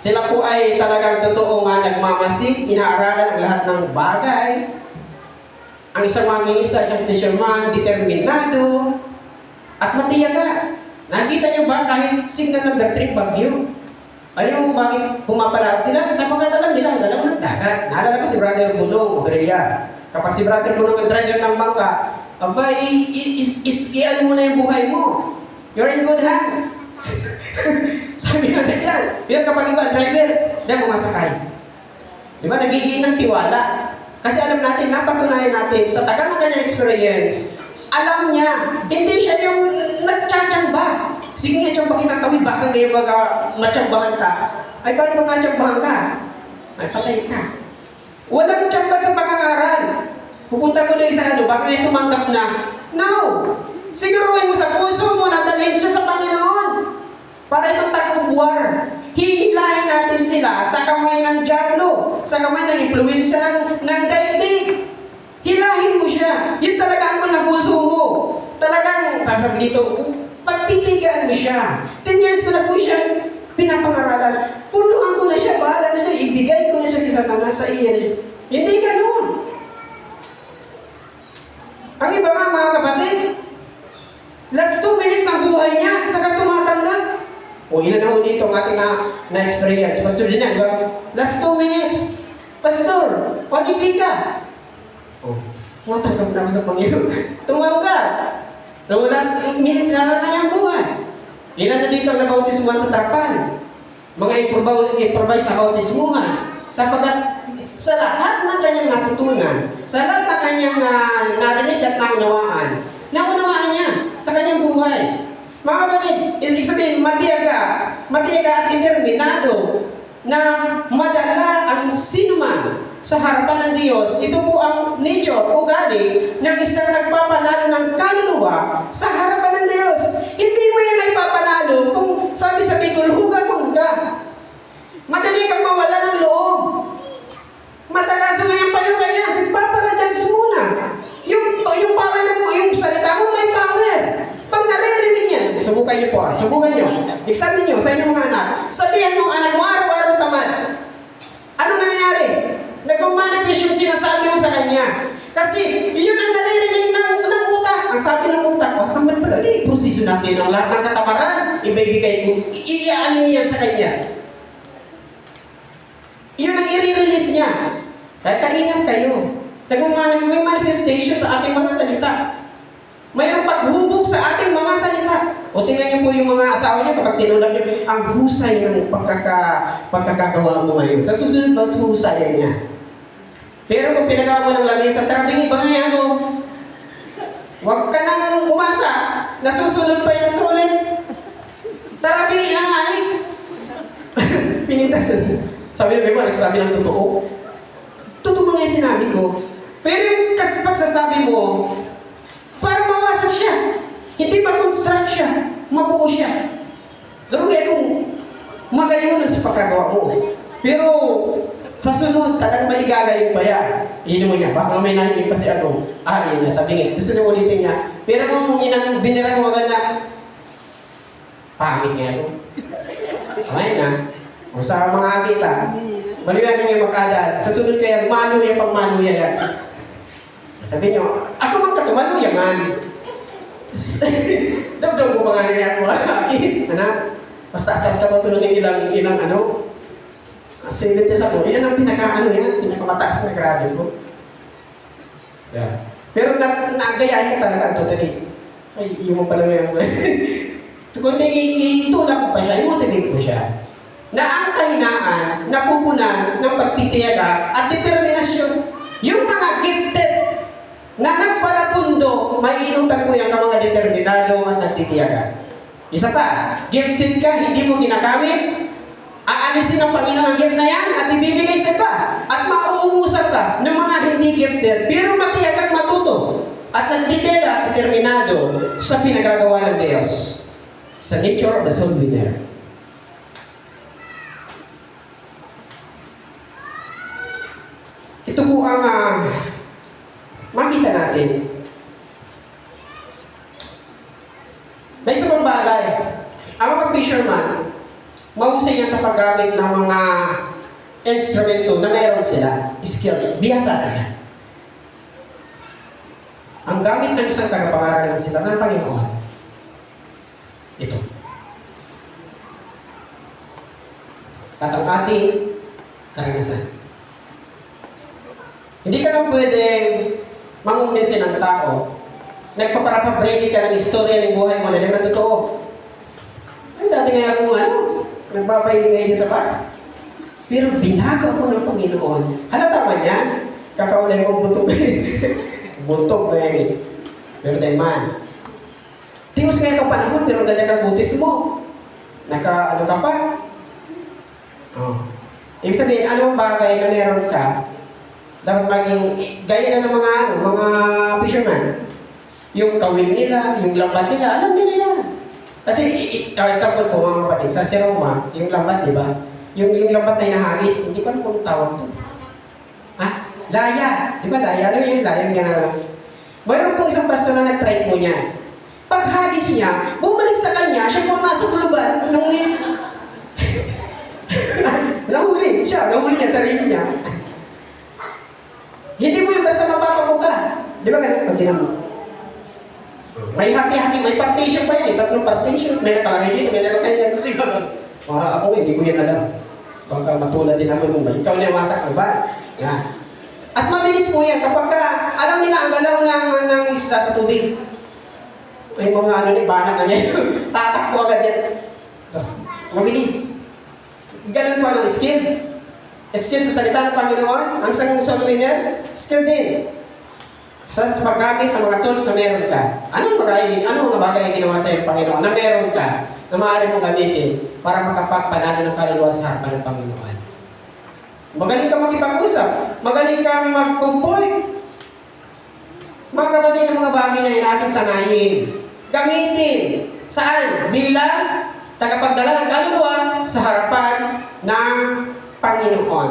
Sila po ay talagang totoo nga nagmamasid, inaaralan ang lahat ng bagay. Ang isang mangingisda, isang fisherman, determinado, at matiyaga. Nakita niyo ba kahit signal ng trip bagyo? Alam mo bakit pumapalawag sila? Sapagkat alam nila ang dalaw ng dagat. Naalala ko si Brother Bunong, Obreya. Kapag si Brother Bunong ang driver ng bangka, aba, ano mo na yung buhay mo. You're in good hands. Sabi nga nila, yun kapag iba, driver, dahil pumasakay. Di ba, nagiging ng tiwala. Kasi alam natin, napatunayan natin, sa tagal ng kanyang experience, alam niya, hindi siya yung nagtsatsyamba. Sige nga, tsambahin ang tawid, baka ngayon baga matsambahan ka. Ay, paano ba natsambahan ka? Ay, patay ka. Walang tsamba sa pangangaral. Pupunta ko na yung sa baka ngayon tumanggap na. No! Siguruhin mo sa puso mo na dalhin siya sa Panginoon. Para itong takubwar. Hihilahin natin sila sa kamay ng dyablo, sa kamay ng impluensya ng daigdig. Hilahin mo siya. Yun talaga ang ng puso mo. Talagang, sabi dito, pagtitigaan mo siya. 10 years ko na po siya pinapangaralan. Punuan ko na siya, bahala na siya, ibigay ko na siya isa na nasa iyan. Hindi ganun. Ang iba nga mga kapatid, last 2 minutes ang buhay niya, saka tumatanggap. O ilan ako dito ang ating na-experience. Pastor din yan, diba? Last 2 minutes. Pastor, pagiging ka. O, matanggap na ako sa Panginoon. Tumawag. Noong last minutes na lang kanyang buhay. Ilan na dito ang nabautismuhan sa Trapan? Mga improvise sa bautismuhan. Sapagkat sa lahat ng kanyang natutunan, sa lahat ng kanyang narinig at naunawaan niya sa kanyang buhay. Mga kapatid, ibig sabihin, matiyaga at determinado na madala ang sinuman sa harapan ng Diyos. Ito po ang nature, ugali ng isang nagpapanalo ng kaluluwa sa harapan ng Diyos. Hindi mo yan ay papanalo kung sabi sa Bicol, hugaton ka. Madali kang mawala ng loob. Matagaso ngayon pa yung kaya, paparadjans muna. Yung power mo, yung salita mo may power. Pag naririnig yan, subukan niyo po, subukan niyo. Examine niyo sa inyong mga anak. Sabihan mo anak mo, araw-araw tamad. Ano nangyayari? Nagmamanifest yung sinasabi mo sa kanya. Kasi yun ang naririnig ng utak. Ang sabi ng utak, tamad pala, di, proseso natin ang lahat ng katamaran. Ibibigay mo, iiyaano niya sa kanya. Yun ang i-release niya. Kaya kaingat kayo. May manifestation sa ating mga salita. Mayroong paghubog sa ating mga salita. O tingnan niyo po yung mga asawa niyo kapag tinulak niyo, ang husay ng pagkakagawa mo ngayon. Sa susunod, maghusayan niya. Pero kung pinagawa mo ng lamesa, tarabing iba nga yan, huwag ka nang umasa. Nasusunod pa yan sa ulit. Tarabing ilang nga eh. Pinintas. Sabi ng iba, nagsasabi ng totoo. Totoo nga yung sinabi ko. Pero yung pagsasabi mo, para mawasak siya. Hindi ma-construct siya. Mabuo siya. Pero kaya kung magayunan sa pagkagawa mo. Pero sa sunod, talagang may gagayin pa yan. Iyon mo niya. Baka may nahinig pa si Agong. Yun niya, tabingin. Gusto niya ulitin niya. Pero kung binira ko maganda, pangit niya ako. Okay na. O sa mga kita, maliwan niya magkadal. Sa sunod kaya, manuya pang manuya yan. Sabi niyo, ako man katumanuya man. Dagdag mo pa nga niya ako. Anak, basta akas ka ba tulong ng ilang ano? Silit niya sa ko. Yan ang pinakamataas na grado ko. Yeah. Pero nagayahin ka talaga, totally. Ay, iyo mo pala ngayon. Kundi itulak ko pa siya, i-motivate ko siya. Na ang kahinaan, napupunan ng pagtitiyaga at determinasyon. Yung mga gifted na nagparapundo, maiinutan ko yan ka mga determinado at nagtitiyaga. Isa pa, gifted ka, hindi mo ginagamit, aalisin ng Panginoon ang gift na yan at ibibigay sa iba. At mauungusap ka ng mga hindi gifted, pero matiyaga at matuto. At nagtitiyaga at determinado sa pinagagawa ng Diyos. Sa nature of the soul winner. Ito po ang makita natin. May isa pang bagay. Ang mga fisherman, mahusay niya sa paggamit gumamit ng mga instrumento na meron sila, skill, bihasa sila. Ang gamit ng isang tagapangaralan sila ng Panginoon, ito. At ang ating karanasan. Hindi ka lang pwedeng mangumisin ng tao, nagpaparapabreak ka ng istorya ng buhay mo na naman totoo. Ay, dati nga akong nagbabayli ngayon sa bar. Pero binago ko ng Panginoon. Halata man yan? Kakaulay mo butog. Butog eh. Pero dahil man. Tiwas ngayon ka panahon, pero dahil ka butis mo. Ano ka pa? Oh. Ibig sabihin, anong bagay na meron ka, dapat maging, gaya na ng mga fisherman. Yung kawin nila, yung lambat nila, alam nila yan. Kasi, example po mga kapatid, sa Roma, yung lambat, di ba? Yung lambat na inahagis, hindi ko alam kung tawag to. Ha? Laya. Di ba laya? Alam yung laya yung ginagawa. Mayroon pong isang pastor na nag-try po niya. Pag hagis niya, bumalik sa kanya, siya po nasa kuluban, nahuli niya sarili niya. Hindi mo yung basta mapapabuka. Di ba ganun? Pag ginamo. May hati-hati, may partition pa yan. Tatlong partition. May nakalagay dito, may nakalagay dito. Siguro. Ako hindi ko yan alam. Baka matulad din ako nung ba. Ikaw na yung masak mo ba? Yan. At mabilis po yan. Kapag alam nila ang galaw ng isla sa tubig. May mga banak na yan. Tatakbo agad yan. Tapos, mabilis. Ganun pa ng skill. Skill sa salita ng Panginoon. Ang isang soluhin niya, skill din. Sa paggamit ng mga tools na meron ka. Anong mga bagay ginawa sa iyo ng Panginoon na meron ka na maaari mong gamitin para makapagpanalo ng kaluluwa sa harapan ng Panginoon? Magaling kang makipag-usap. Magaling kang mag-comport. Mga kapatid ng mga bagay na yun ating sanayin. Gamitin. Saan? Bilang tagapagdala ng kaluluwa sa harapan ng Panginoon.